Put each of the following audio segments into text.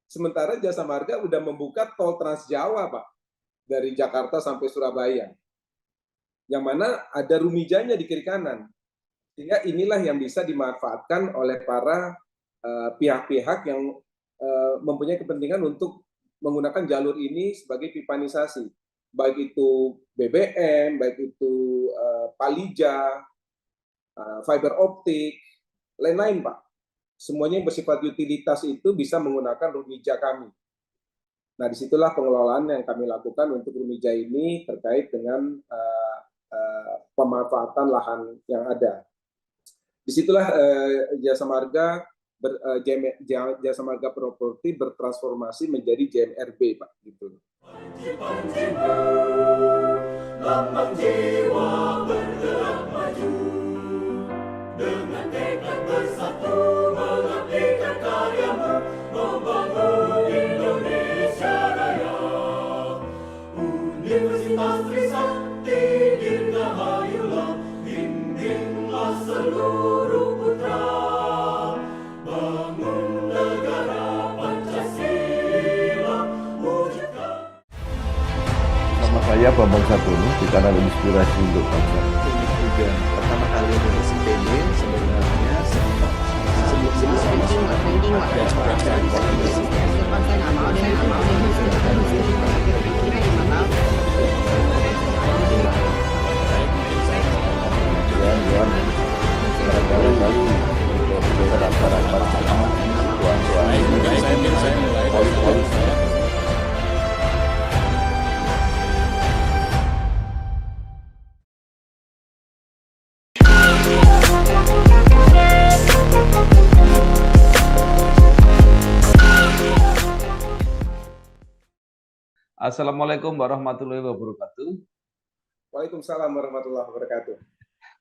Sementara Jasa Marga udah membuka tol Trans Jawa, Pak, dari Jakarta sampai Surabaya. Yang mana ada Rumijanya di kiri kanan. Sehingga inilah yang bisa dimanfaatkan oleh para pihak-pihak yang mempunyai kepentingan untuk menggunakan jalur ini sebagai pipanisasi. Baik itu BBM, baik itu Palija, fiber optik, lain-lain, Pak. Semuanya yang bersifat utilitas itu bisa menggunakan Rumija kami. Nah, disitulah pengelolaan yang kami lakukan untuk Rumija ini terkait dengan pemanfaatan lahan yang ada. Disitulah Jasa Marga Jasa Marga Properti bertransformasi menjadi JMRB, Pak. Gitu. Lambang jiwa bergerak maju dengan tekad bersatu mengabdikan karyamu membangun Indonesia Raya. Universitas Trisakti dirgahayulah, bimbinglah seluruh putra bangun negara Pancasila wujudkan. Nama saya Bambang Satono di kanal Inspirasi untuk Bangsa. Juga pertama kali dari PB sebenarnya Assalamualaikum warahmatullahi wabarakatuh. Waalaikumsalam warahmatullahi wabarakatuh.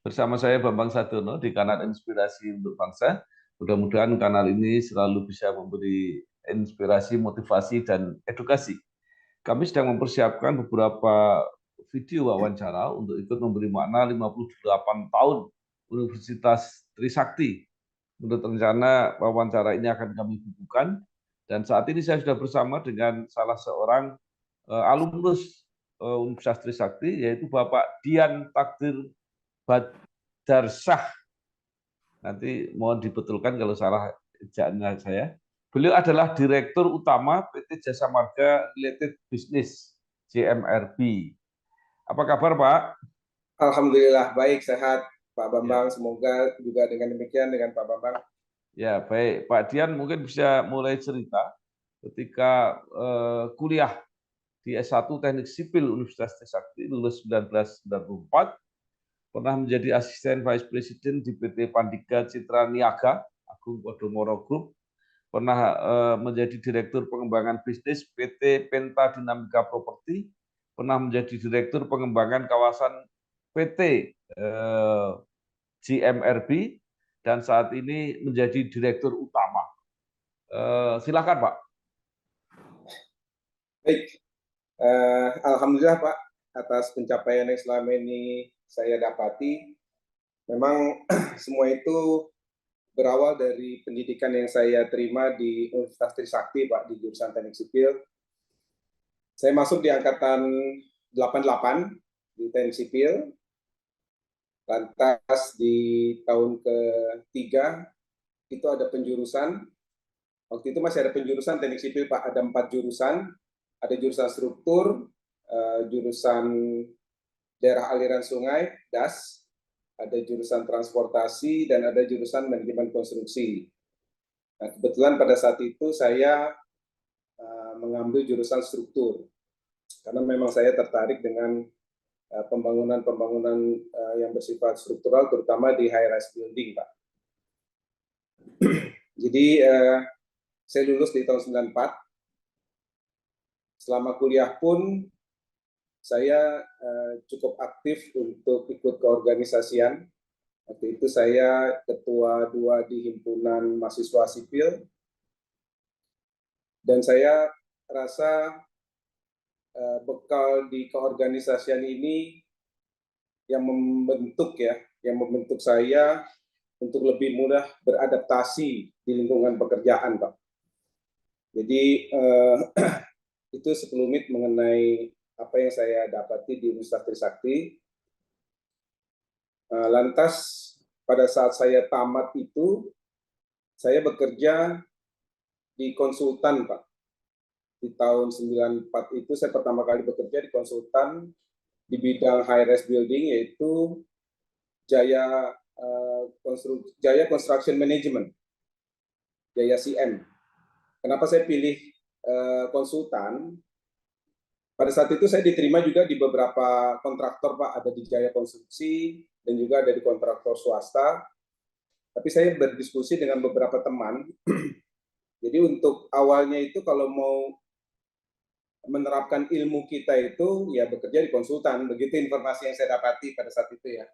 Bersama saya Bambang Satono di kanal Inspirasi untuk Bangsa. Mudah-mudahan kanal ini selalu bisa memberi inspirasi, motivasi, dan edukasi. Kami sedang mempersiapkan beberapa video wawancara untuk ikut memberi makna 58 tahun Universitas Trisakti. Menurut rencana wawancara ini akan kami bukukan, dan saat ini saya sudah bersama dengan salah seorang alumnus Universitas Trisakti, yaitu Bapak Dian Takdir Badarsah. Nanti mohon dibetulkan kalau salah ejaannya saya. Beliau adalah Direktur Utama PT Jasa Marga Related Business, JMRB. Apa kabar, Pak? Alhamdulillah, baik, sehat, Pak Bambang. Ya. Semoga juga dengan demikian dengan Pak Bambang. Ya, baik. Pak Dian mungkin bisa mulai cerita ketika kuliah di S1 Teknik Sipil Universitas Trisakti, lulus 1994, pernah menjadi asisten vice president di PT Pandika Citra Niaga, Agung Podomoro Group, pernah menjadi direktur pengembangan bisnis PT Penta Dinamika Properti, pernah menjadi direktur pengembangan kawasan PT JMRB, dan saat ini menjadi direktur utama. Silakan, Pak. Baik. Alhamdulillah, Pak, atas pencapaian yang selama ini saya dapati. Memang semua itu berawal dari pendidikan yang saya terima di Universitas Trisakti, Pak, di jurusan Teknik Sipil. Saya masuk di angkatan 88 di Teknik Sipil. Lantas di tahun ketiga itu ada penjurusan. Waktu itu masih ada penjurusan Teknik Sipil, Pak, ada 4 jurusan. Ada jurusan struktur, jurusan daerah aliran sungai, DAS, ada jurusan transportasi, dan ada jurusan manajemen konstruksi. Nah, kebetulan pada saat itu saya mengambil jurusan struktur, karena memang saya tertarik dengan pembangunan-pembangunan yang bersifat struktural, terutama di high-rise building, Pak. Jadi, saya lulus di tahun 94. Selama kuliah pun saya cukup aktif untuk ikut keorganisasian. Waktu itu saya ketua 2 di Himpunan Mahasiswa Sipil. Dan saya rasa bekal di keorganisasian ini yang membentuk saya untuk lebih mudah beradaptasi di lingkungan pekerjaan, Pak. Jadi itu sekelumit mengenai apa yang saya dapati di Universitas Trisakti. Lantas pada saat saya tamat itu, saya bekerja di konsultan, Pak. Di tahun 94 itu saya pertama kali bekerja di konsultan di bidang high-rise building, yaitu Jaya Construction Management, Jaya CM. Kenapa saya pilih konsultan? Pada saat itu saya diterima juga di beberapa kontraktor, Pak. Ada di Jaya Konstruksi dan juga ada di kontraktor swasta. Tapi saya berdiskusi dengan beberapa teman. Jadi untuk awalnya itu kalau mau menerapkan ilmu kita itu ya bekerja di konsultan. Begitu informasi yang saya dapati pada saat itu ya.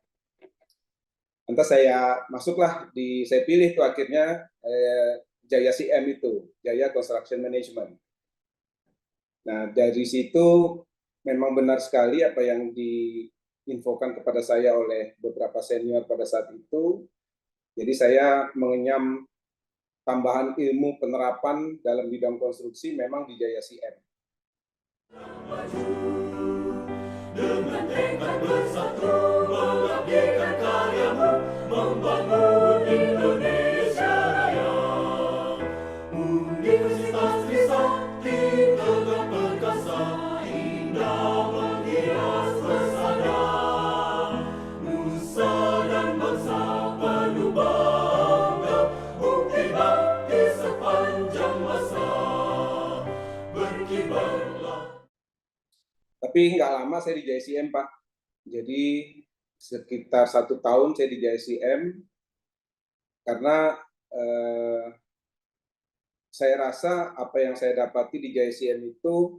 Lantas saya masuklah saya pilih tuh akhirnya Jaya CM itu, Jaya Construction Management. Nah, dari situ memang benar sekali apa yang diinfokan kepada saya oleh beberapa senior pada saat itu. Jadi saya mengenyam tambahan ilmu penerapan dalam bidang konstruksi memang di Jaya CM. Dengan tekad bersatu mengabdikan karyamu, membangun Indonesia Raya. Universitas Trisakti tegak perkasa, indah menghias pesona. Nusa dan bangsa penuh bangga, bukti bakti sepanjang masa. Berkibarlah. Tapi nggak lama saya di JSCM, Pak. Jadi sekitar 1 tahun saya di JSCM karena saya rasa apa yang saya dapati di JSCM itu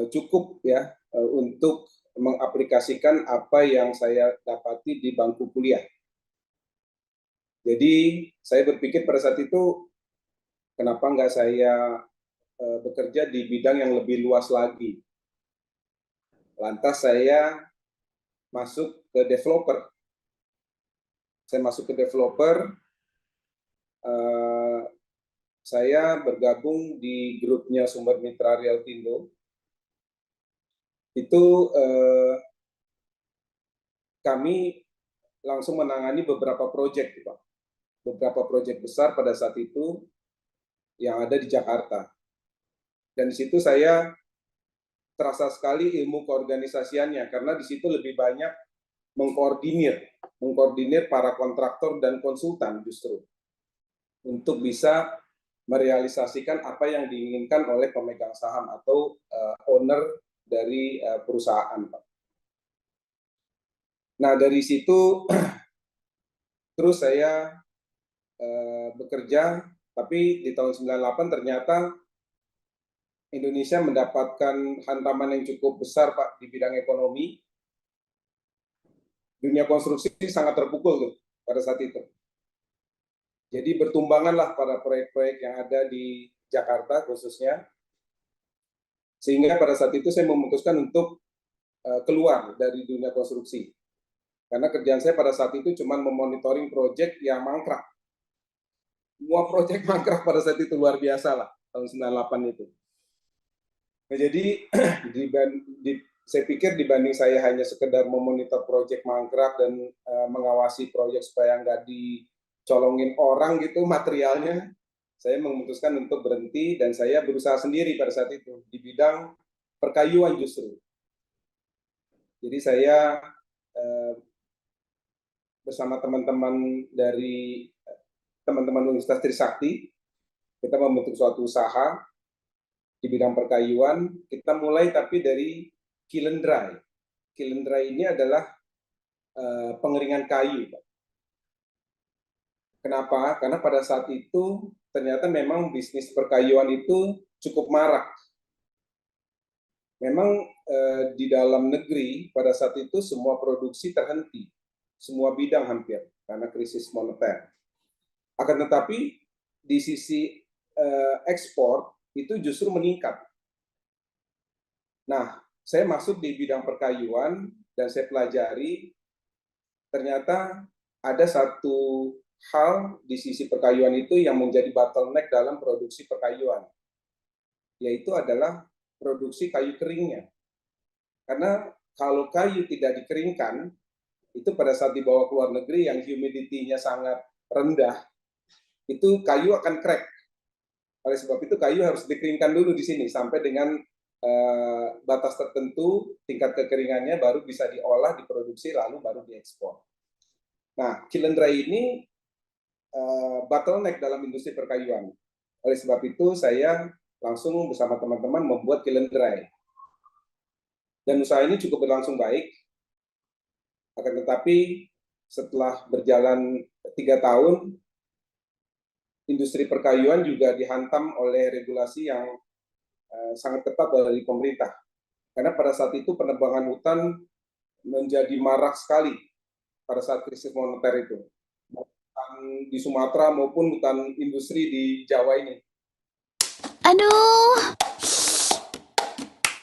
cukup ya untuk mengaplikasikan apa yang saya dapati di bangku kuliah. Jadi saya berpikir pada saat itu kenapa nggak saya bekerja di bidang yang lebih luas lagi. Lantas saya masuk ke developer. Saya masuk ke developer, saya bergabung di grupnya Sumber Mitra Realtindo. Itu kami langsung menangani beberapa proyek, Pak. Beberapa proyek besar pada saat itu yang ada di Jakarta. Dan di situ saya terasa sekali ilmu keorganisasiannya, karena di situ lebih banyak mengkoordinir para kontraktor dan konsultan justru untuk bisa merealisasikan apa yang diinginkan oleh pemegang saham atau owner dari perusahaan, Pak. Nah, dari situ terus saya bekerja, tapi di tahun 98 ternyata Indonesia mendapatkan hantaman yang cukup besar, Pak, di bidang ekonomi. Dunia konstruksi sangat terpukul tuh pada saat itu. Jadi bertumbanganlah pada proyek-proyek yang ada di Jakarta khususnya. Sehingga pada saat itu saya memutuskan untuk keluar dari dunia konstruksi. Karena kerjaan saya pada saat itu cuma memonitoring proyek yang mangkrak. Semua proyek mangkrak pada saat itu luar biasa lah, tahun 98 itu. Nah, jadi saya pikir dibanding saya hanya sekedar memonitor proyek mangkrak dan mengawasi proyek supaya nggak dicolongin orang gitu materialnya, saya memutuskan untuk berhenti dan saya berusaha sendiri pada saat itu di bidang perkayuan justru. Jadi saya bersama teman-teman dari teman-teman Universitas Trisakti, kita membentuk suatu usaha di bidang perkayuan. Kita mulai tapi dari kiln dry. Kiln dry ini adalah pengeringan kayu, Pak. Kenapa? Karena pada saat itu ternyata memang bisnis perkayuan itu cukup marak. Memang di dalam negeri pada saat itu semua produksi terhenti, semua bidang hampir karena krisis moneter. Akan tetapi di sisi ekspor itu justru meningkat. Nah, saya masuk di bidang perkayuan dan saya pelajari ternyata ada satu hal di sisi perkayuan itu yang menjadi bottleneck dalam produksi perkayuan, yaitu adalah produksi kayu keringnya. Karena kalau kayu tidak dikeringkan, itu pada saat dibawa ke luar negeri yang humidity-nya sangat rendah, itu kayu akan crack. Oleh sebab itu kayu harus dikeringkan dulu di sini sampai dengan batas tertentu tingkat kekeringannya baru bisa diolah, diproduksi, lalu baru diekspor. Nah, kiln dry ini bottleneck dalam industri perkayuan. Oleh sebab itu saya langsung bersama teman-teman membuat kiln dry. Dan usaha ini cukup berlangsung baik. Akan tetapi setelah berjalan 3 tahun, industri perkayuan juga dihantam oleh regulasi yang sangat ketat dari pemerintah. Karena pada saat itu penebangan hutan menjadi marak sekali pada saat krisis moneter itu. Hutan di Sumatera maupun hutan industri di Jawa ini. Aduh.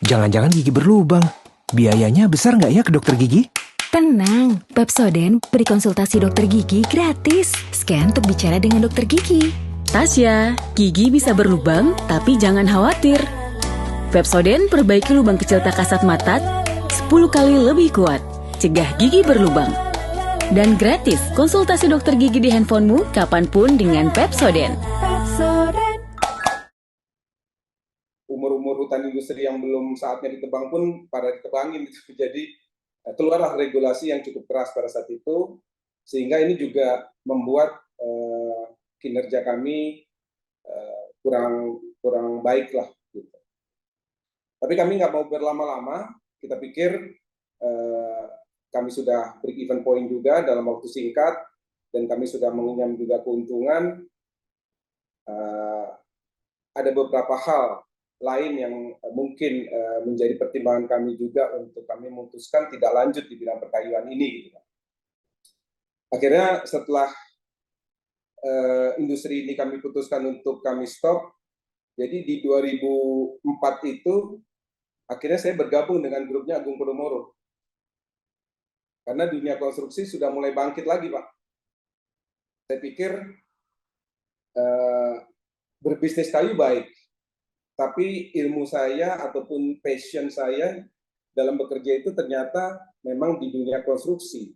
Jangan-jangan gigi berlubang. Biayanya besar nggak ya ke dokter gigi? Tenang, Pepsodent beri konsultasi dokter gigi gratis. Scan untuk bicara dengan dokter gigi. Tasya, gigi bisa berlubang, tapi jangan khawatir. Pepsodent perbaiki lubang kecil tak kasat mata 10 kali lebih kuat. Cegah gigi berlubang. Dan gratis konsultasi dokter gigi di handphonemu kapanpun dengan Pepsodent. Umur-umur hutan industri yang belum saatnya ditebang pun pada ditebangin. Jadi keluarlah regulasi yang cukup keras pada saat itu, sehingga ini juga membuat kinerja kami kurang baik lah. Gitu. Tapi kami nggak mau berlama-lama, kita pikir kami sudah break even point juga dalam waktu singkat, dan kami sudah mengenyam juga keuntungan. Ada beberapa hal lain yang mungkin menjadi pertimbangan kami juga untuk kami memutuskan tidak lanjut di bidang perkayuan ini. Gitu. Akhirnya setelah industri ini kami putuskan untuk kami stop, jadi di 2004 itu akhirnya saya bergabung dengan grupnya Agung Podomoro. Karena dunia konstruksi sudah mulai bangkit lagi, Pak. Saya pikir berbisnis kayu baik, tapi ilmu saya ataupun passion saya dalam bekerja itu ternyata memang di dunia konstruksi.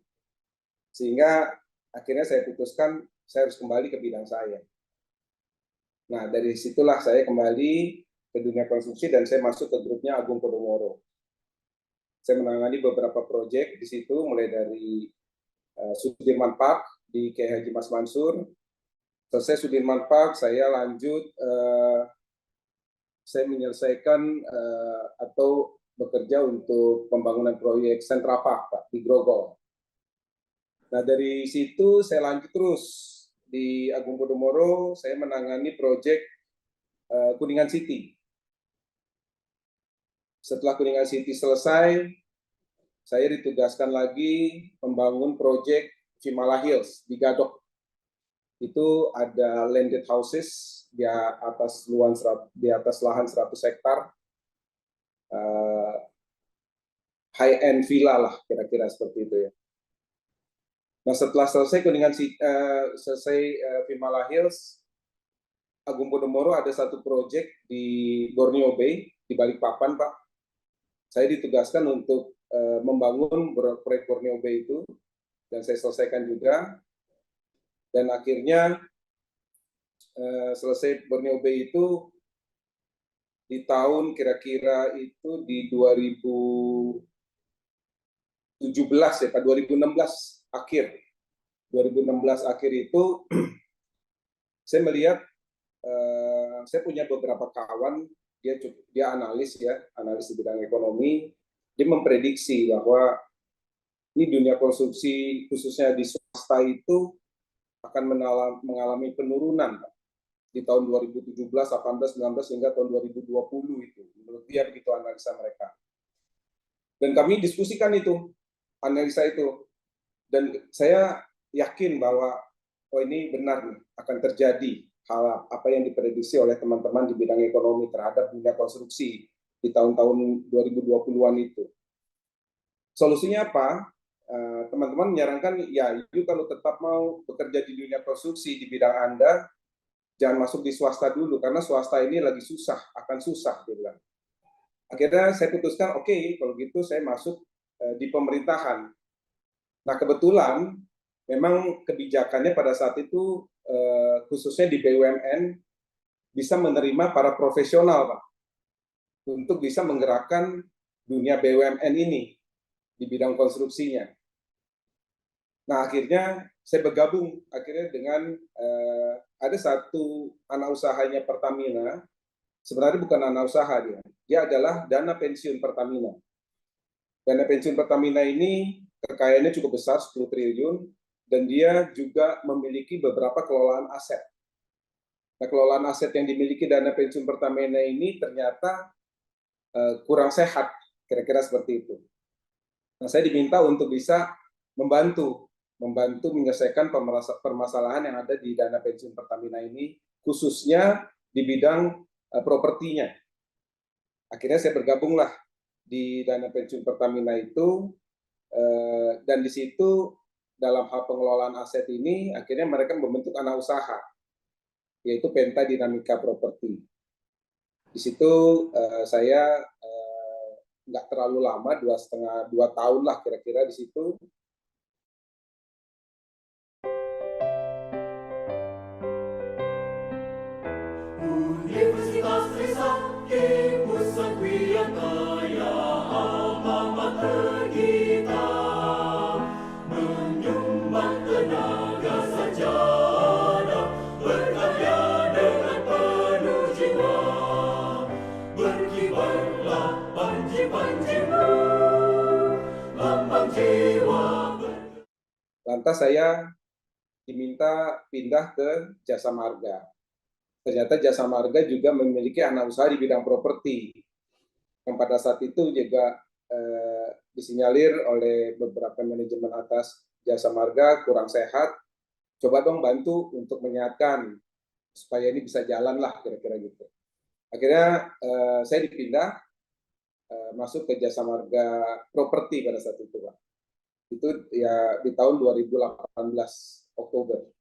Sehingga akhirnya saya putuskan saya harus kembali ke bidang saya. Nah, dari situlah saya kembali ke dunia konstruksi dan saya masuk ke grupnya Agung Podomoro. Saya menangani beberapa proyek di situ, mulai dari Sudirman Park di Kiai Haji Mas Mansur. Selesai Sudirman Park, saya lanjut, saya menyelesaikan atau bekerja untuk pembangunan proyek Sentra Park, Pak, di Grogol. Nah, dari situ saya lanjut terus di Agung Podomoro, saya menangani proyek Kuningan City. Setelah Kuningan City selesai, saya ditugaskan lagi membangun proyek Vimala Hills di Gadok. Itu ada landed houses di atas lahan 100 hektar, high-end villa lah kira-kira seperti itu ya. Nah, setelah selesai Kuningan City, Vimala Hills, Agung Podomoro ada satu proyek di Borneo Bay di Balikpapan, Pak. Saya ditugaskan untuk membangun proyek Borneo Bay itu, dan saya selesaikan juga. Dan akhirnya selesai Borneo Bay itu di tahun kira-kira itu di 2017 ya, Pak, 2016 akhir. 2016 akhir itu saya melihat saya punya beberapa kawan, dia analis ya, analis di bidang ekonomi. Dia memprediksi bahwa ini dunia konstruksi khususnya di swasta itu akan mengalami penurunan di tahun 2017, 18, 19 hingga tahun 2020 itu. Menurut dia begitu analisa mereka. Dan kami diskusikan itu, analisa itu. Dan saya yakin bahwa ini benar nih, akan terjadi hal apa yang diprediksi oleh teman-teman di bidang ekonomi terhadap dunia konstruksi di tahun-tahun 2020-an itu. Solusinya apa? teman-teman menyarankan, ya you kalau tetap mau bekerja di dunia konstruksi di bidang Anda, jangan masuk di swasta dulu, karena swasta ini lagi susah, akan susah, dia bilang. Akhirnya saya putuskan, oke, kalau gitu saya masuk di pemerintahan. Nah, kebetulan memang kebijakannya pada saat itu, khususnya di BUMN, bisa menerima para profesional, Pak, untuk bisa menggerakkan dunia BUMN ini di bidang konstruksinya. Nah, akhirnya saya bergabung dengan ada satu anak usahanya Pertamina. Sebenarnya bukan anak usaha dia adalah dana pensiun Pertamina. Dana pensiun Pertamina ini kekayaannya cukup besar, 10 triliun, dan dia juga memiliki beberapa kelolaan aset. Nah, kelolaan aset yang dimiliki dana pensiun Pertamina ini ternyata kurang sehat, kira-kira seperti itu. Nah, saya diminta untuk bisa membantu menyelesaikan permasalahan yang ada di dana pensiun Pertamina ini, khususnya di bidang propertinya. Akhirnya saya bergabunglah di dana pensiun Pertamina itu, dan di situ dalam hal pengelolaan aset ini, akhirnya mereka membentuk anak usaha, yaitu Penta Dinamika Properti. Di situ saya nggak terlalu lama, 2 tahun lah kira-kira di situ. Universitas Trisakti, pusat yang kaya, alma mater kita, menyumbang tenaga sarjana, berkarya dengan penuh jiwa, berkibarlah panji-panjimu, lambang jiwa. Lantas saya diminta pindah ke Jasa Marga. Ternyata Jasa Marga juga memiliki anak usaha di bidang properti, yang pada saat itu juga disinyalir oleh beberapa manajemen atas Jasa Marga kurang sehat. Coba dong bantu untuk menyehatkan supaya ini bisa jalan lah, kira-kira gitu. Akhirnya saya dipindah masuk ke Jasa Marga Properti pada saat itu, Pak. Itu ya di tahun 2018 Oktober.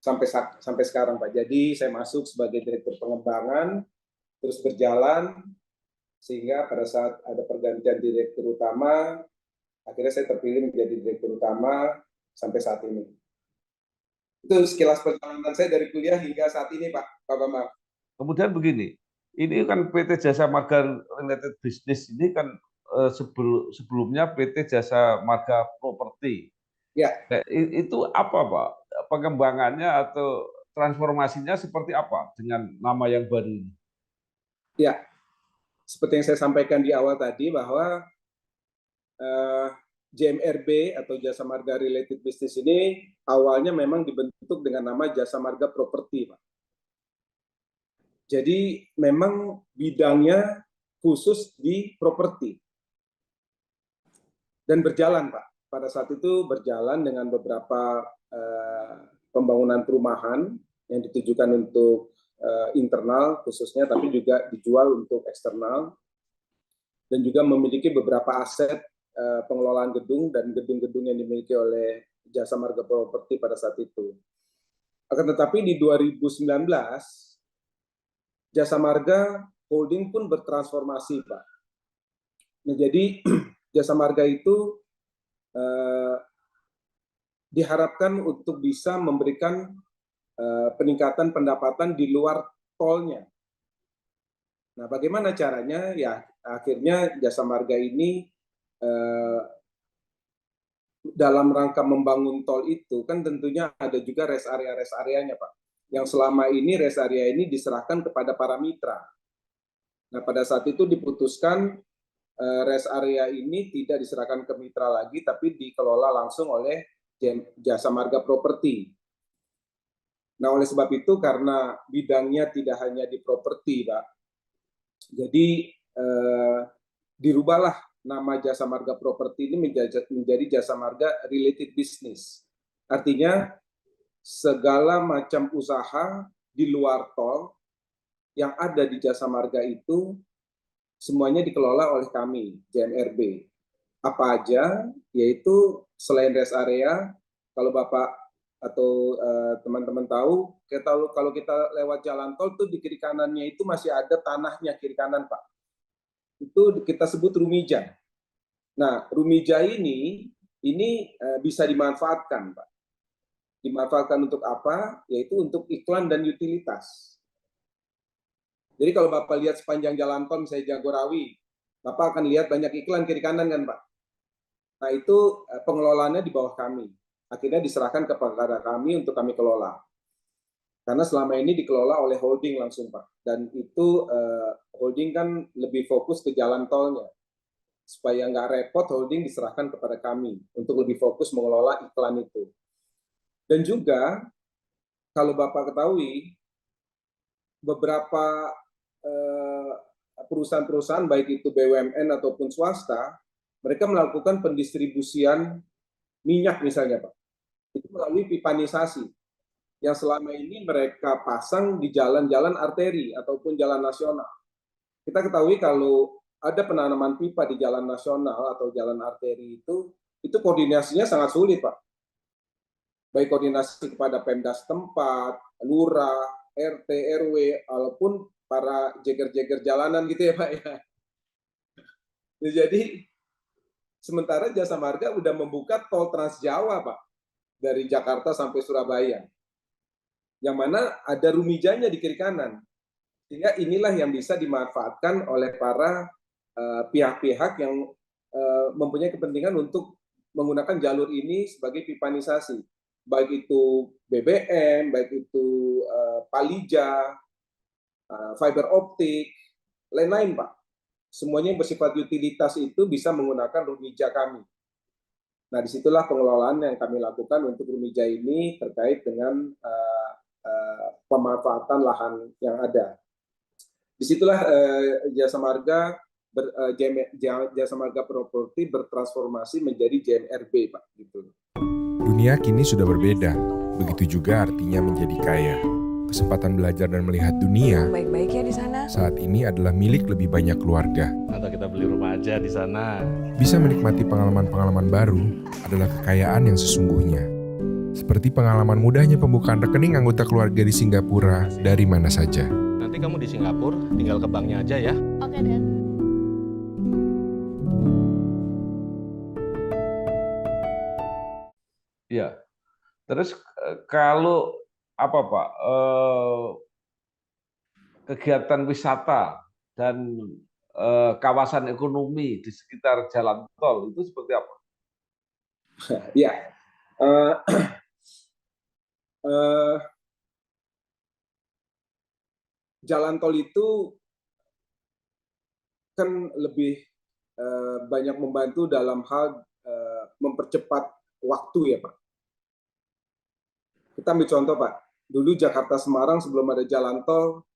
Sampai sekarang, Pak. Jadi saya masuk sebagai direktur pengembangan, terus berjalan, sehingga pada saat ada pergantian direktur utama, akhirnya saya terpilih menjadi direktur utama sampai saat ini. Itu sekilas perjalanan saya dari kuliah hingga saat ini, Pak Bambang. Kemudian begini, ini kan PT Jasa Marga Related Business ini kan sebelumnya PT Jasa Marga Properti. Ya. Itu apa, Pak? Pengembangannya atau transformasinya seperti apa dengan nama yang baru ini? Ya, seperti yang saya sampaikan di awal tadi bahwa JMRB atau Jasa Marga Related Business ini awalnya memang dibentuk dengan nama Jasa Marga Properti, Pak. Jadi memang bidangnya khusus di properti. Dan berjalan, Pak. Pada saat itu berjalan dengan beberapa pembangunan perumahan yang ditujukan untuk internal khususnya, tapi juga dijual untuk eksternal, dan juga memiliki beberapa aset pengelolaan gedung dan gedung-gedung yang dimiliki oleh Jasa Marga Properti pada saat itu. Akan tetapi di 2019 Jasa Marga Holding pun bertransformasi, Pak. Nah, jadi Jasa Marga itu diharapkan untuk bisa memberikan peningkatan pendapatan di luar tolnya. Nah, bagaimana caranya? Ya, akhirnya Jasa Marga ini dalam rangka membangun tol itu kan tentunya ada juga rest area-nya, Pak. Yang selama ini rest area ini diserahkan kepada para mitra. Nah, pada saat itu diputuskan rest area ini tidak diserahkan ke mitra lagi, tapi dikelola langsung oleh Jasa Marga Properti. Nah, oleh sebab itu karena bidangnya tidak hanya di properti, Pak, jadi dirubahlah nama Jasa Marga Properti ini menjadi Jasa Marga Related Business. Artinya segala macam usaha di luar tol yang ada di Jasa Marga itu semuanya dikelola oleh kami, JMRB. apa aja, yaitu selain rest area, kalau Bapak atau teman-teman tahu, kalau kita lewat jalan tol tuh di kiri kanannya itu masih ada tanahnya kiri kanan Pak. Itu kita sebut rumija. Nah, rumija ini bisa dimanfaatkan Pak. Dimanfaatkan untuk apa? Yaitu untuk iklan dan utilitas. Jadi kalau Bapak lihat sepanjang jalan tol misalnya Jagorawi, Bapak akan lihat banyak iklan kiri kanan kan Pak. Nah itu pengelolaannya di bawah kami. Akhirnya diserahkan kepada kami untuk kami kelola. Karena selama ini dikelola oleh holding langsung Pak. Dan itu holding kan lebih fokus ke jalan tolnya. Supaya nggak repot, holding diserahkan kepada kami untuk lebih fokus mengelola iklan itu. Dan juga kalau Bapak ketahui, beberapa perusahaan-perusahaan baik itu BUMN ataupun swasta, mereka melakukan pendistribusian minyak misalnya Pak. Itu melalui pipanisasi yang selama ini mereka pasang di jalan-jalan arteri ataupun jalan nasional. Kita ketahui kalau ada penanaman pipa di jalan nasional atau jalan arteri itu koordinasinya sangat sulit Pak. Baik koordinasi kepada Pemda setempat, lurah, RT, RW, walaupun para jeger-jeger jalanan gitu ya Pak ya. Jadi sementara Jasa Marga udah membuka tol Trans Jawa Pak, dari Jakarta sampai Surabaya, yang mana ada rumijanya di kiri kanan, sehingga inilah yang bisa dimanfaatkan oleh para pihak-pihak yang mempunyai kepentingan untuk menggunakan jalur ini sebagai pipanisasi, baik itu BBM, baik itu Palija, fiber optik, lain-lain Pak. Semuanya yang bersifat utilitas itu bisa menggunakan rumija kami. Nah, disitulah pengelolaan yang kami lakukan untuk rumija ini terkait dengan pemanfaatan lahan yang ada. Disitulah Jasa Marga Jasa Marga Properti bertransformasi menjadi JMRB Pak. Gitu. Dunia kini sudah berbeda, begitu juga artinya menjadi kaya. Kesempatan belajar dan melihat dunia baik-baik ya di sana. Saat ini adalah milik lebih banyak keluarga. Atau kita beli rumah aja di sana. Bisa menikmati pengalaman-pengalaman baru adalah kekayaan yang sesungguhnya. Seperti pengalaman mudahnya pembukaan rekening anggota keluarga di Singapura dari mana saja. Nanti kamu di Singapura, tinggal ke banknya aja ya. Oke, Dan. Ya, terus kalau apa Pak, kegiatan wisata dan kawasan ekonomi di sekitar jalan tol itu seperti apa? Ya, jalan tol itu kan lebih banyak membantu dalam hal mempercepat waktu ya Pak. Kita ambil contoh Pak, dulu Jakarta Semarang sebelum ada jalan tol,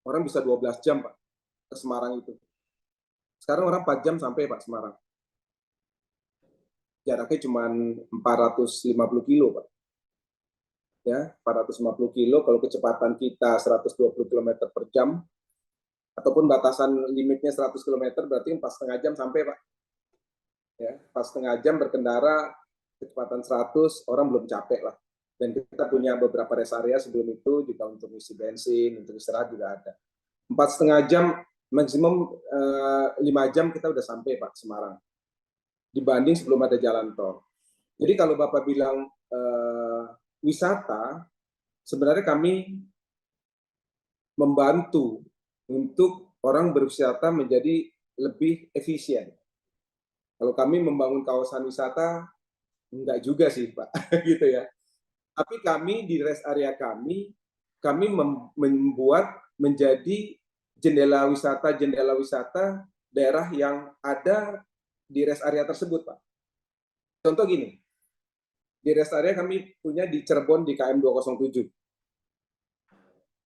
orang bisa 12 jam Pak ke Semarang itu. Sekarang orang 4 jam sampai Pak Semarang. Jaraknya cuma 450 kilo Pak. Ya, 450 kilo kalau kecepatan kita 120 km per jam, ataupun batasan limitnya 100 km berarti 4,5 jam sampai Pak. Ya, 4,5 jam berkendara kecepatan 100, orang belum capek lah. Dan kita punya beberapa rest area sebelum itu juga untuk isi bensin, untuk istirahat juga ada. 4,5 jam, maksimum 5 jam kita udah sampai Pak Semarang. Dibanding sebelum ada jalan tol. Jadi kalau Bapak bilang wisata, sebenarnya kami membantu untuk orang berwisata menjadi lebih efisien. Kalau kami membangun kawasan wisata, enggak juga sih Pak, gitu ya. Tapi kami di rest area kami membuat menjadi jendela wisata daerah yang ada di rest area tersebut, Pak. Contoh gini, di rest area kami punya di Cirebon di KM 207.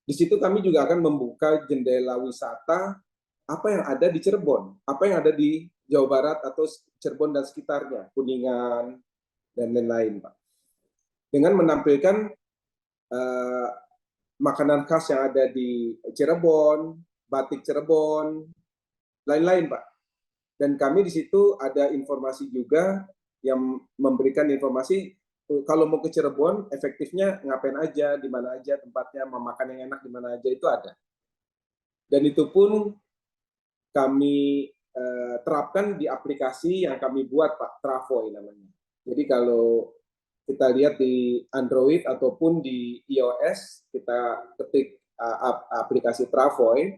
Di situ kami juga akan membuka jendela wisata apa yang ada di Cirebon, apa yang ada di Jawa Barat atau Cirebon dan sekitarnya, Kuningan, dan lain-lain, Pak. Dengan menampilkan makanan khas yang ada di Cirebon, batik Cirebon, lain-lain, Pak. Dan kami di situ ada informasi juga yang memberikan informasi kalau mau ke Cirebon efektifnya ngapain aja, di mana aja tempatnya, mau makan yang enak di mana aja itu ada. Dan itu pun kami terapkan di aplikasi yang kami buat Pak, Travoy namanya. Jadi kalau kita lihat di Android ataupun di iOS, kita ketik aplikasi Travoy,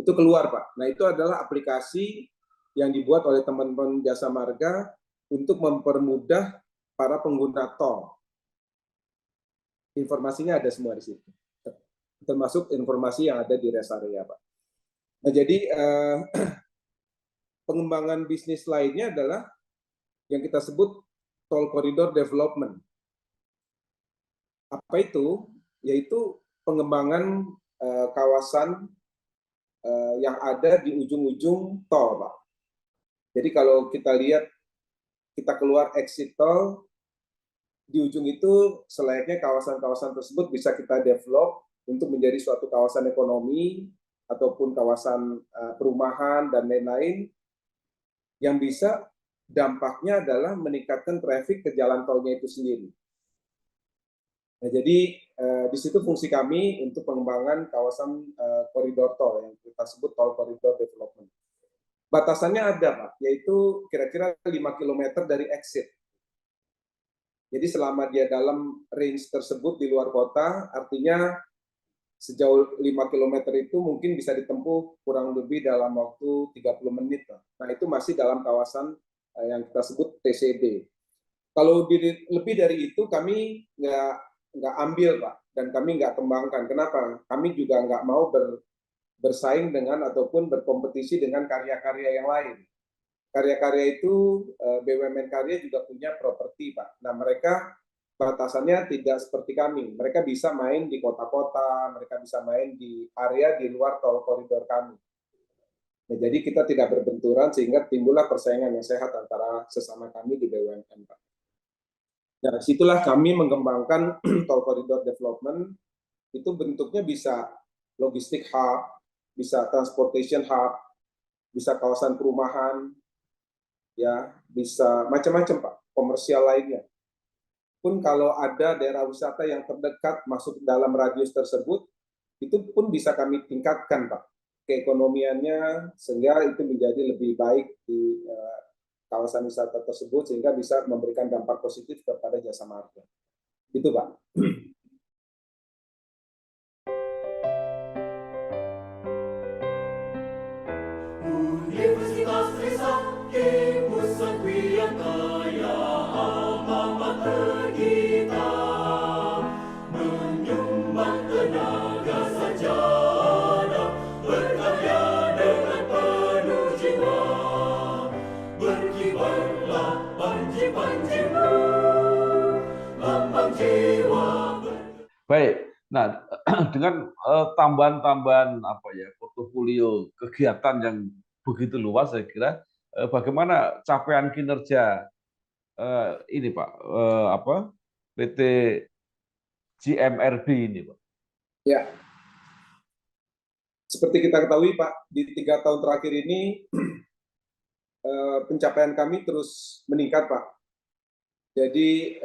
itu keluar Pak. Nah itu adalah aplikasi yang dibuat oleh teman-teman Jasa Marga untuk mempermudah para pengguna tol. Informasinya ada semua di situ, termasuk informasi yang ada di rest area, Pak. Nah, jadi pengembangan bisnis lainnya adalah yang kita sebut Toll Corridor Development. Apa itu? Yaitu pengembangan kawasan yang ada di ujung-ujung tol, Pak. Jadi kalau kita lihat, kita keluar exit tol, di ujung itu selayaknya kawasan-kawasan tersebut bisa kita develop untuk menjadi suatu kawasan ekonomi ataupun kawasan perumahan dan lain-lain yang bisa dampaknya adalah meningkatkan traffic ke jalan tolnya itu sendiri. Nah, jadi di situ fungsi kami untuk pengembangan kawasan koridor tol yang kita sebut Toll Corridor Development. Batasannya ada, Pak, yaitu kira-kira 5 km dari exit. Jadi selama dia dalam range tersebut di luar kota, artinya sejauh 5 km itu mungkin bisa ditempuh kurang lebih dalam waktu 30 menit. Nah, itu masih dalam kawasan yang kita sebut TCD. Kalau lebih dari itu kami nggak ambil, Pak, dan kami nggak kembangkan. Kenapa? Kami juga nggak mau bersaing dengan ataupun berkompetisi dengan karya-karya yang lain. Karya-karya itu BUMN Karya juga punya properti, Pak. Nah, mereka batasannya tidak seperti kami. Mereka bisa main di kota-kota, mereka bisa main di area di luar tol koridor kami. Nah, jadi kita tidak berbenturan sehingga timbullah persaingan yang sehat antara sesama kami di BUMN, Pak. Nah, situlah kami mengembangkan tol koridor development. Itu bentuknya bisa logistik hub, bisa transportation hub, bisa kawasan perumahan, ya, bisa macam-macam, Pak, komersial lainnya. Pun kalau ada daerah wisata yang terdekat masuk dalam radius tersebut, itu pun bisa kami tingkatkan, Pak, keekonomiannya, sehingga itu menjadi lebih baik di kawasan wisata tersebut, sehingga bisa memberikan dampak positif kepada Jasa Marga. Itu, Pak. Universitas Trisakti, pusat yang kaya, alma mater kita, menyumbang tenaga sajana, berkarya dengan penuh jiwa, berkibarlah panji-panjimu, lambang jiwa. Baik, nah dengan tambahan-tambahan apa ya portofolio kegiatan yang begitu luas, saya kira bagaimana capaian kinerja ini Pak PT GMRB ini, Pak? Ya, seperti kita ketahui, Pak, di 3 tahun terakhir ini pencapaian kami terus meningkat, Pak. Jadi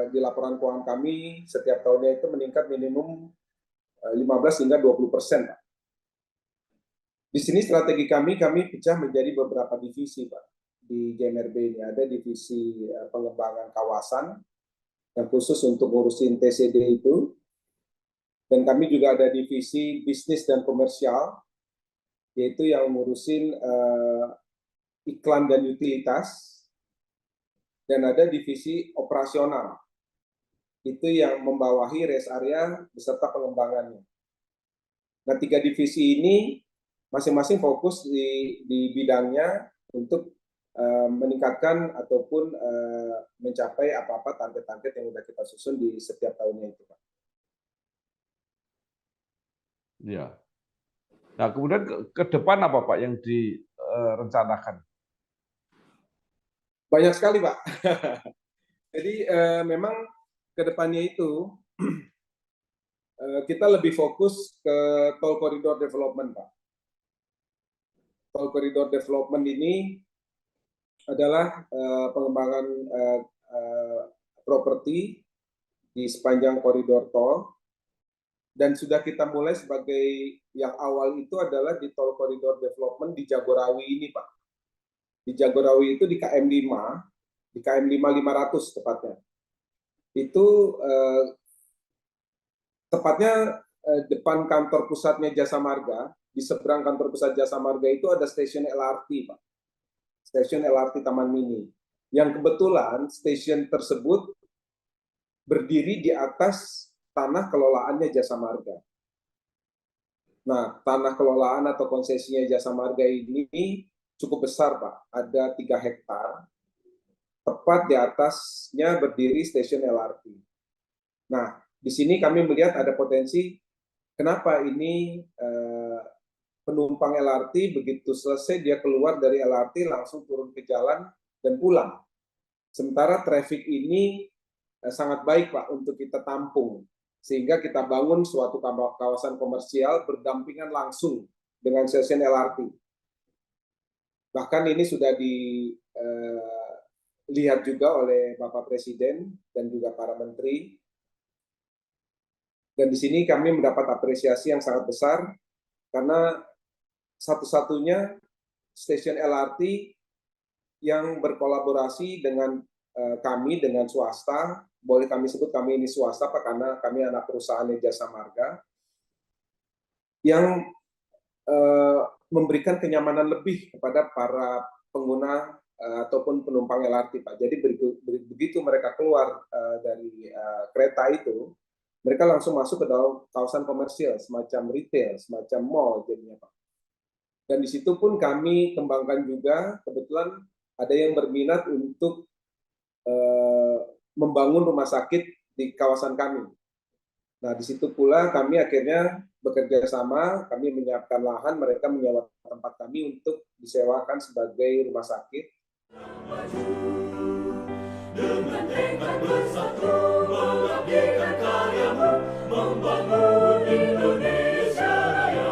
di laporan keuangan kami setiap tahunnya itu meningkat minimum 15 hingga 20%, Pak. Di sini strategi kami pecah menjadi beberapa divisi, Pak. Di GMRB ini ada divisi pengembangan kawasan yang khusus untuk ngurusin TCD itu. Dan kami juga ada divisi bisnis dan komersial, yaitu yang ngurusin iklan dan utilitas. Dan ada divisi operasional, itu yang membawahi rest area beserta pengembangannya. Nah, 3 divisi ini masing-masing fokus di bidangnya untuk meningkatkan ataupun mencapai apa-apa target-target yang sudah kita susun di setiap tahunnya itu, Pak. Ya. Nah, kemudian ke depan apa, Pak, yang direncanakan? Banyak sekali, Pak. Jadi memang ke depannya itu kita lebih fokus ke Toll Corridor Development, Pak. Toll Corridor Development ini adalah pengembangan properti di sepanjang koridor tol, dan sudah kita mulai sebagai yang awal itu adalah di tol koridor development di Jagorawi ini, Pak. Di Jagorawi itu di KM 5, di KM 5 500 tepatnya. Itu tepatnya depan kantor pusatnya Jasa Marga, di seberang kantor pusat Jasa Marga itu ada stasiun LRT, Pak. Stasiun LRT Taman Mini. Yang kebetulan stasiun tersebut berdiri di atas tanah kelolaannya Jasa Marga. Nah, tanah kelolaan atau konsesinya Jasa Marga ini cukup besar, Pak. Ada 3 hektar. Tepat di atasnya berdiri stasiun LRT. Nah, di sini kami melihat ada potensi kenapa ini penumpang LRT begitu selesai dia keluar dari LRT langsung turun ke jalan dan pulang. Sementara traffic ini sangat baik, Pak, untuk kita tampung. Sehingga kita bangun suatu kawasan komersial berdampingan langsung dengan stasiun LRT. Bahkan ini sudah dilihat juga oleh Bapak Presiden dan juga para menteri. Dan di sini kami mendapat apresiasi yang sangat besar karena satu-satunya stasiun LRT yang berkolaborasi dengan kami, dengan swasta. Boleh kami sebut kami ini swasta, Pak, karena kami anak perusahaan Jasa Marga, yang memberikan kenyamanan lebih kepada para pengguna ataupun penumpang LRT, Pak. Jadi begitu mereka keluar dari kereta itu, mereka langsung masuk ke dalam kawasan komersial, semacam retail, semacam mall jadinya, Pak. Dan di situ pun kami kembangkan juga, kebetulan ada yang berminat untuk membangun rumah sakit di kawasan kami. Nah, di situ pula kami akhirnya bekerja sama, kami menyiapkan lahan, mereka menyewa tempat kami untuk disewakan sebagai rumah sakit. Dengan tekad bersatu mengabdikan karyamu, membangun Indonesia Raya.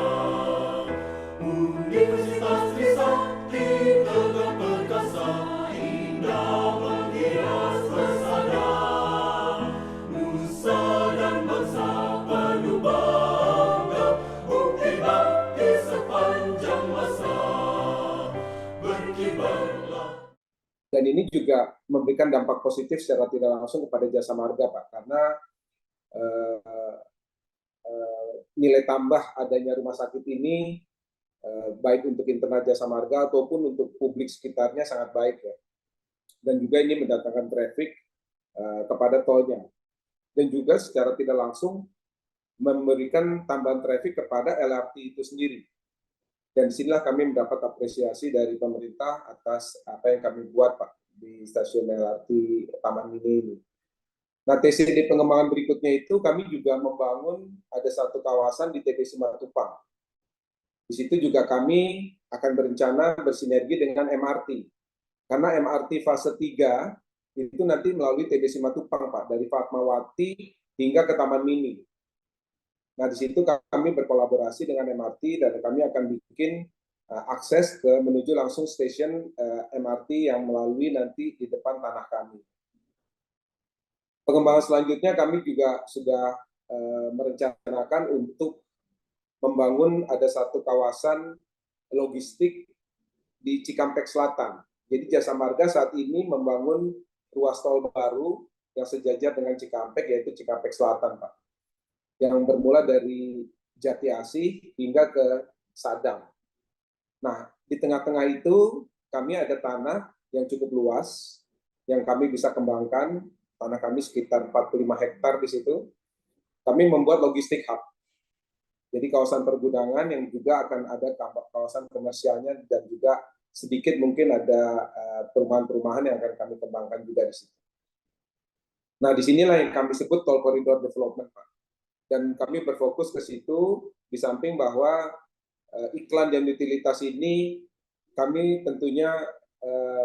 Universitas Trisakti tegak perkasa, indah menghias pesona. Nusa dan bangsa penuh bangga, bukti bakti sepanjang masa. Berkibarlah. Dan ini juga memberikan dampak positif secara tidak langsung kepada Jasa Marga, Pak, karena nilai tambah adanya rumah sakit ini baik untuk internal Jasa Marga ataupun untuk publik sekitarnya sangat baik, ya. Dan juga ini mendatangkan traffic kepada tolnya. Dan juga secara tidak langsung memberikan tambahan traffic kepada LRT itu sendiri. Dan disinilah kami mendapat apresiasi dari pemerintah atas apa yang kami buat, Pak, di stasiun LRT Taman Mini ini. Nah, TCD pengembangan berikutnya itu kami juga membangun ada satu kawasan di TB Simatupang. Di situ juga kami akan berencana bersinergi dengan MRT. Karena MRT fase 3 itu nanti melalui TB Simatupang, Pak, dari Fatmawati hingga ke Taman Mini. Nah, di situ kami berkolaborasi dengan MRT dan kami akan bikin akses ke menuju langsung stasiun MRT yang melalui nanti di depan tanah kami. Pengembangan selanjutnya kami juga sudah merencanakan untuk membangun ada satu kawasan logistik di Cikampek Selatan. Jadi Jasa Marga saat ini membangun ruas tol baru yang sejajar dengan Cikampek, yaitu Cikampek Selatan, Pak, yang bermula dari Jati Asih hingga ke Sadang. Nah, di tengah-tengah itu kami ada tanah yang cukup luas yang kami bisa kembangkan. Tanah kami sekitar 45 hektar di situ. Kami membuat logistik hub. Jadi kawasan pergudangan yang juga akan ada kawasan komersialnya dan juga sedikit mungkin ada perumahan-perumahan yang akan kami kembangkan juga di situ. Nah, disinilah yang kami sebut tol koridor development, Pak. Dan kami berfokus ke situ, di samping bahwa iklan dan utilitas ini kami tentunya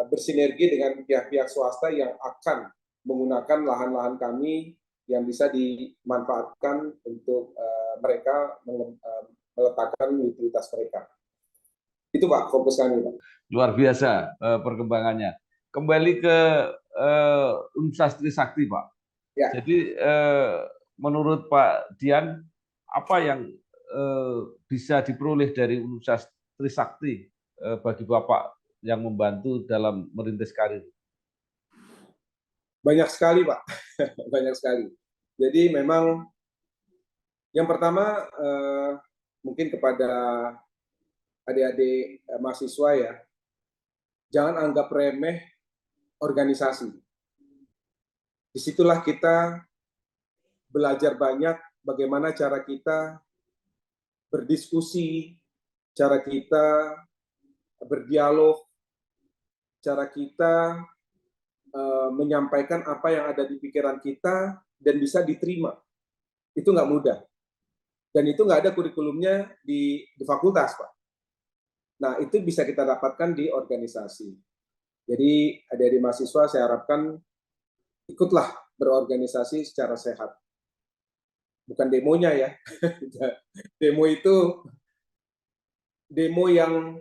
bersinergi dengan pihak-pihak swasta yang akan menggunakan lahan-lahan kami yang bisa dimanfaatkan untuk mereka meletakkan utilitas mereka. Itu, Pak, fokus kami, Pak. Luar biasa perkembangannya. kembali ke Universitas Trisakti, Pak. Ya. Jadi menurut Pak Dian, apa yang bisa diperoleh dari Universitas Trisakti bagi Bapak yang membantu dalam merintis karir? Banyak sekali, Pak. Banyak sekali. Jadi memang yang pertama mungkin kepada adik-adik mahasiswa ya, jangan anggap remeh organisasi. Disitulah kita belajar banyak bagaimana cara kita berdiskusi, cara kita berdialog, cara kita menyampaikan apa yang ada di pikiran kita dan bisa diterima. Itu nggak mudah. Dan itu nggak ada kurikulumnya di fakultas, Pak. Nah, itu bisa kita dapatkan di organisasi. Jadi, adik-adik mahasiswa saya harapkan ikutlah berorganisasi secara sehat. Bukan demonya ya. Demo itu, demo yang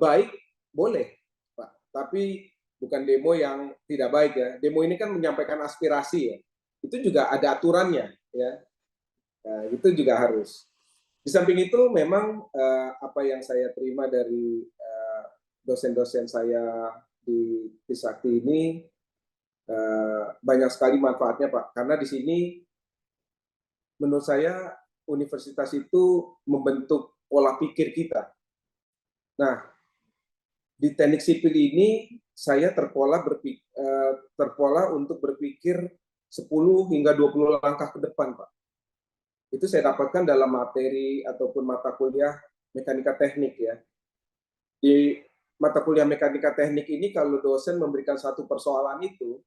baik boleh, Pak. Tapi bukan demo yang tidak baik ya. Demo ini kan menyampaikan aspirasi ya. Itu juga ada aturannya ya. Nah, itu juga harus. Di samping itu memang apa yang saya terima dari dosen-dosen saya di Trisakti ini banyak sekali manfaatnya, Pak. Karena di sini menurut saya universitas itu membentuk pola pikir kita. Nah, di teknik sipil ini saya terpola untuk berpikir 10 hingga 20 langkah ke depan, Pak. Itu saya dapatkan dalam materi ataupun mata kuliah mekanika teknik ya. Di mata kuliah mekanika teknik ini kalau dosen memberikan satu persoalan itu,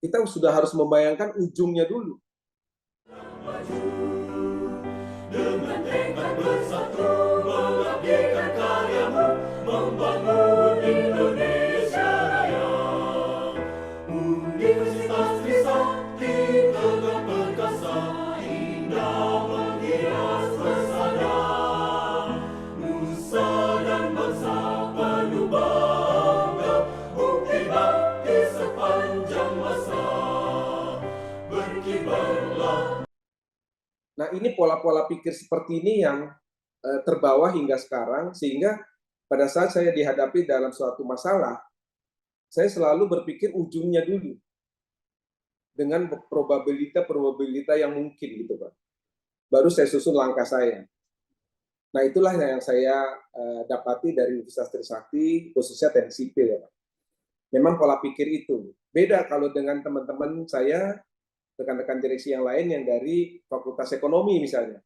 kita sudah harus membayangkan ujungnya dulu. Dengan tekad bersatu mengabdikan karyamu, membangun Indonesia Raya. Universitas Trisakti tegak perkasa, indah menghias pesona. Nusa dan bangsa penuh bangga, bukti bakti sepanjang masa. Berkibarlah. Nah, ini pola-pola pikir seperti ini yang terbawa hingga sekarang, sehingga pada saat saya dihadapi dalam suatu masalah, saya selalu berpikir ujungnya dulu, dengan probabilitas yang mungkin gitu, Pak. Baru saya susun langkah saya. Nah, itulah yang saya dapati dari Universitas Trisakti, khususnya teknik sipil, ya, Pak. Memang pola pikir itu. Beda kalau dengan teman-teman saya, rekan-rekan direksi yang lain yang dari Fakultas Ekonomi misalnya,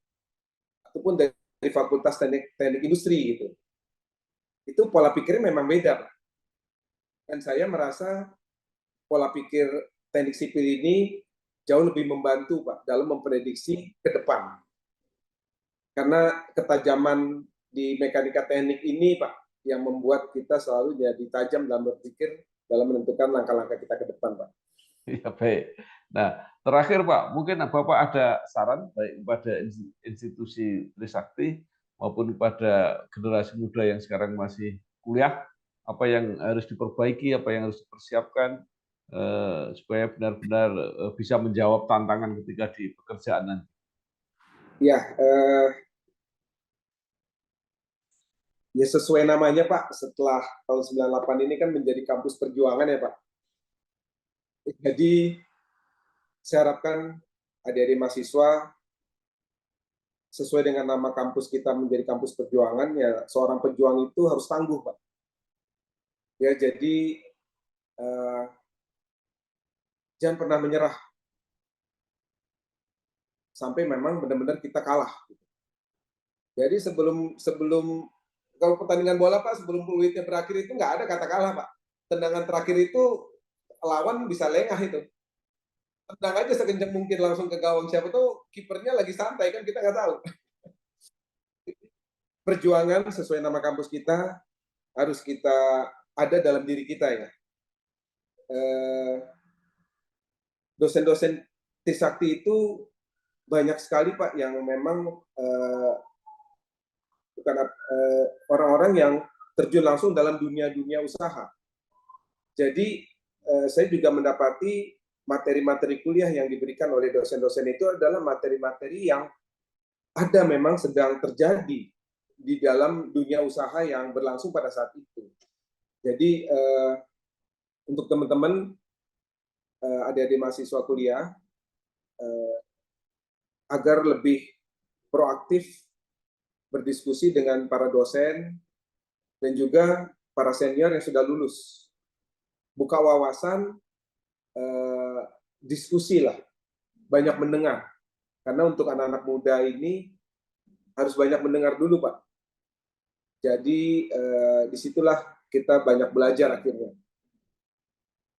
ataupun dari Fakultas Teknik Industri gitu. Itu pola pikirnya memang beda, Pak. Dan saya merasa pola pikir teknik sipil ini jauh lebih membantu, Pak, dalam memprediksi ke depan. Karena ketajaman di mekanika teknik ini, Pak, yang membuat kita selalu jadi tajam dalam berpikir, dalam menentukan langkah-langkah kita ke depan, Pak. Ya, baik. Nah, terakhir Pak, mungkin Bapak ada saran baik kepada institusi Trisakti maupun kepada generasi muda yang sekarang masih kuliah, apa yang harus diperbaiki, apa yang harus dipersiapkan supaya benar-benar bisa menjawab tantangan ketika di pekerjaan nanti. Ya, ya sesuai namanya Pak, setelah tahun 98 ini kan menjadi kampus perjuangan ya Pak. Jadi saya harapkan adik-adik mahasiswa sesuai dengan nama kampus kita menjadi kampus perjuangan, ya seorang pejuang itu harus tangguh, Pak. Ya, jadi jangan pernah menyerah sampai memang benar-benar kita kalah. Jadi sebelum kalau pertandingan bola Pak, sebelum peluitnya berakhir itu nggak ada kata kalah Pak. Tendangan terakhir itu lawan bisa lengah itu. Tendang aja sekencang mungkin langsung ke gawang, siapa tuh kipernya lagi santai kan, kita nggak tahu. Perjuangan sesuai nama kampus kita harus kita ada dalam diri kita ya. Dosen-dosen Trisakti itu banyak sekali Pak yang memang bukan orang-orang yang terjun langsung dalam dunia usaha. Jadi saya juga mendapati materi-materi kuliah yang diberikan oleh dosen-dosen itu adalah materi-materi yang ada memang sedang terjadi di dalam dunia usaha yang berlangsung pada saat itu. Jadi untuk teman-teman adik-adik mahasiswa kuliah agar lebih proaktif berdiskusi dengan para dosen dan juga para senior yang sudah lulus. Buka wawasan, diskusi lah, banyak mendengar. Karena untuk anak-anak muda ini harus banyak mendengar dulu, Pak. Jadi disitulah kita banyak belajar akhirnya.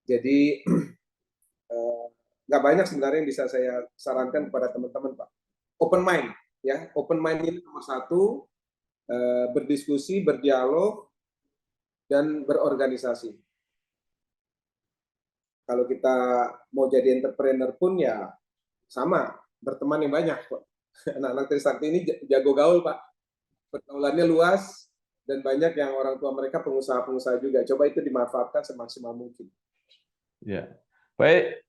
Jadi nggak banyak sebenarnya yang bisa saya sarankan kepada teman-teman, Pak. Open mind, ya. Open mind ini nomor satu, berdiskusi, berdialog, dan berorganisasi. Kalau kita mau jadi entrepreneur pun ya sama, berteman yang banyak, Pak. Anak-anak Trisakti ini jago gaul, Pak. Pergaulannya luas dan banyak yang orang tua mereka pengusaha-pengusaha juga. Coba itu dimanfaatkan semaksimal mungkin. Ya, baik.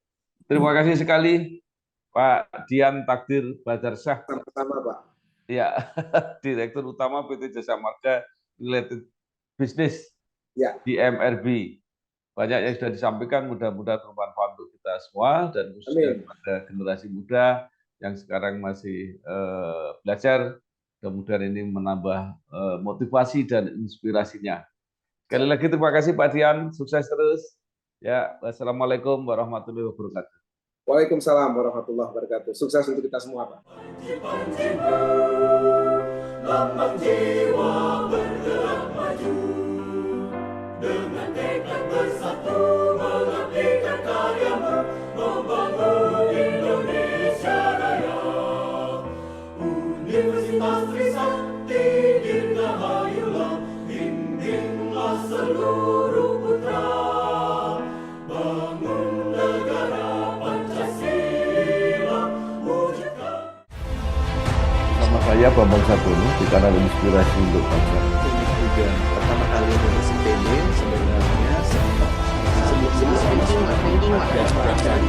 Terima kasih sekali Pak Dian Takdir Badarsyah. Sama-sama, Pak. Ya, Direktur Utama PT Jasa Marga Related Business di MRB. Banyak yang sudah disampaikan, mudah-mudahan bermanfaat untuk kita semua dan khususnya pada generasi muda yang sekarang masih belajar. Mudah-mudahan ini menambah motivasi dan inspirasinya. Sekali lagi terima kasih Pak Dian, sukses terus. Ya, wassalamualaikum warahmatullahi wabarakatuh. Waalaikumsalam warahmatullahi wabarakatuh. Sukses untuk kita semua, Pak. Lambang jiwa bergerak maju dengan tekad bersatu mengabdikan karyamu membangun Indonesia Raya. Universitas Trisakti dirgahayulah, bimbinglah seluruh putra bangun negara Pancasila wujudkan. Nama saya Bambang Sadono di kanal Inspirasi untuk Bangsa. Ini juga pertama kali lulus IPB sebenarnya Barangkali